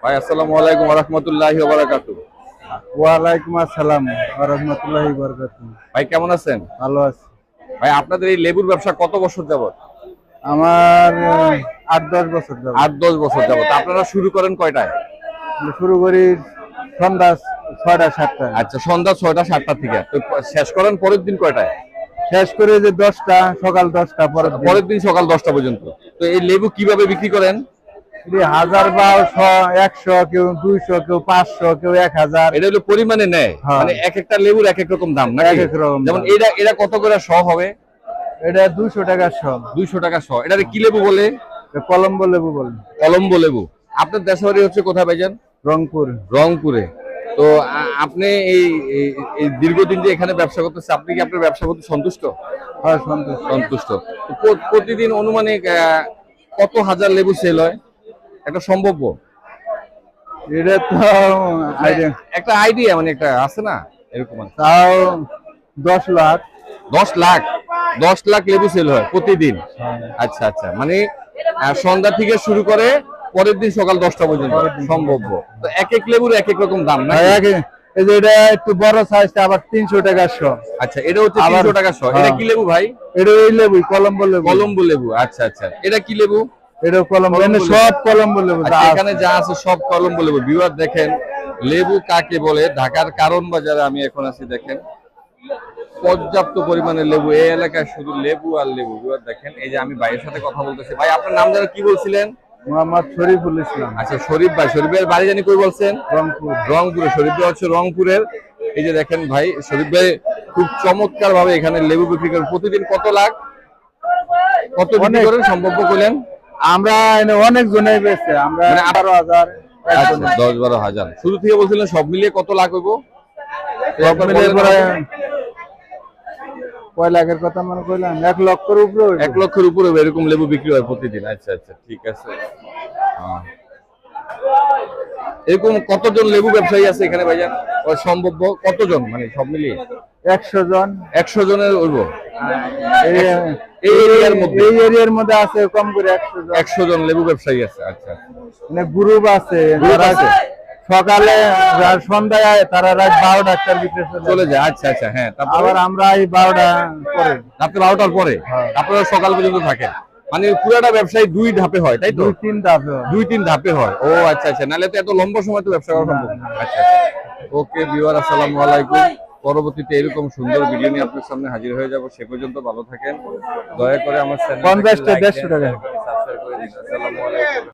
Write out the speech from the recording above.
ভাই আসসালামু আলাইকুম ওয়া রাহমাতুল্লাহি ওয়া বারাকাতুহু। ওয়ালাইকুম আসসালাম ওয়া রাহমাতুল্লাহি ওয়া বারাকাতুহু। ভাই কেমন আছেন? ভালো আছি। ভাই আপনাদের এই লেবুর ব্যবসা কত বছর যাবত? আমার ৮-১০ বছর যাবত। ৮-১০ বছর যাবত। আপনারা শুরু করেন কয়টায়? শুরু করি সন্ধ্যা ৬টা-৭টায়। আচ্ছা, সন্ধ্যা ৬টা ৭টা থেকে। তো শেষ করেন পরের দিন কয়টায়? শেষ করে যে 10টা, সকাল 10টা পরের দিন সকাল 10টা পর্যন্ত। তো এই লেবু কিভাবে বিক্রি করেন? ১০০০ বা ১০০, কেউ ২০০, কেউ ৫০০, কেউ ১০০০। এটা হলো পরিমাণে নেয়, হ্যাঁ। মানে এক একটা লেবুর এক এক রকম দাম নাকি? এক এক রকম যেমন দাম। এটা কত করে শ হবে? এটা ২০০ টাকা শ। 200 টাকা শ। এটারে কি লেবু বলে? কলম্বো লেবু বলে। কলম্বো লেবু। আপনার দেশের বাড়ি হচ্ছে কোথায় ভাইজান? রংপুর। রংপুরে। তো আপনি এই দীর্ঘদিন যে এখানে ব্যবসা করতেছেন, আপনি কি আপনার ব্যবসা করতে সন্তুষ্ট? হ্যাঁ, সন্তুষ্ট। সন্তুষ্ট। তো প্রতিদিন অনুমানিক কত হাজার লেবু সেল হয়? একটা সম্ভাব্য এটা তো আইডিয়া একটা আইডিয়া, মানে একটা আছে না এরকম আছে। তাও ১০ লাখ। 10 লাখ 10 লাখ লেবু সেল হয় প্রতিদিন। আচ্ছা আচ্ছা, মানে সন্ধ্যা থেকে শুরু করে পরের দিন সকাল 10টা পর্যন্ত সম্ভাব্য। তো এক এক লেবুর এক এক রকম দাম না? এই যে এটা একটু বড় সাইজটা আবার ৩০০ টাকা শ। আচ্ছা, এটা হচ্ছে 300 টাকা শ। এটা কি লেবু ভাই? এটা এই লেবু কলম্বো লেবু। কলম্বো লেবু। আচ্ছা আচ্ছা, এটা কি লেবু? এটা কলম্বো, কলম্বো লেবু। সব কলম্বো লেবু। আচ্ছা, এখানে যা আছে সব কলম্বো লেবু। ভিউয়ার দেখেন লেবু কাকে বলে। ঢাকার কারণ বাজারে আমি এখন আছি, দেখেন পর্যাপ্ত পরিমাণে লেবু। এই এলাকায় শুধু লেবু আর লেবু। ভিউয়ার দেখেন, এই যে আমি ভাইয়ের সাথে কথা বলতেছি। ভাই আপনার নাম যেন কি বলছিলেন? মোহাম্মদ শরীফুল ইসলাম। আচ্ছা, শরীফ ভাই। শরীফের বাড়ি জানি কই বলছেন? রংপুর। রংপুরে। শরীফ ভাই হচ্ছে রংপুরের। এই যে দেখেন ভাই, শরীফ ভাই খুব চমৎকার ভাবে এখানে লেবু বিক্রি করেন। প্রতিদিন কত লাখ কত বিক্রি করেন সম্ভব করলেন? আমরা অনেক জনে বেছে, আমরা মানে ১৮,০০০। 10-12 হাজার। শুরু থেকে বলছিলেন সব মিলিয়ে কত লাখ হইব? সব মিলে প্রায় কয় লাখের কথা মনে করলাম, ১ লক্ষের উপরে। 1 লক্ষের উপরে এরকম লেবু বিক্রি হয় প্রতিদিন। আচ্ছা আচ্ছা, ঠিক আছে। এরকম কতজন লেবু ব্যবসায়ী আছে এখানে ভাইজান? সম্ভব কতজন, মানে সব মিলিয়ে? ১০০ জন। 100 জনের হইব এই এরিয়ার মধ্যে আছে কম করে ১০০ জন। 100 জন লেবু ব্যবসায়ী আছে। আচ্ছা, গ্রুপ আছে, গ্রুপ আছে। সকালে আর সন্ধ্যায় তারা রাত ১২টার ভিতরে চলে যায়। আচ্ছা আচ্ছা, হ্যাঁ। তারপর আবার আমরা এই ১২টা পরে, রাত্রে 12টার পরে আপনারা সকাল পর্যন্ত থাকেন। মানে পুরাটা ব্যবসায়ী 2 ধাপে হয়, তাই তো? ২-৩ ধাপে। 2-3 ধাপে হয়। ও আচ্ছা আচ্ছা, নাহলে তো এত লম্বা সময় তো ব্যবসা করা সম্ভব না। আচ্ছা আচ্ছা, ওকে ভিউয়ার, আসসালামু আলাইকুম। পরবর্তীতে এরকম সুন্দর ভিডিও নিয়ে আপনার সামনে হাজির হয়ে যাব। সে পর্যন্ত ভালো থাকেন। দয়া করে আমার চ্যানেলটাকে 50টা লাইক 150 টাকা। সাবস্ক্রাইব করে দিন। আসসালামু আলাইকুম।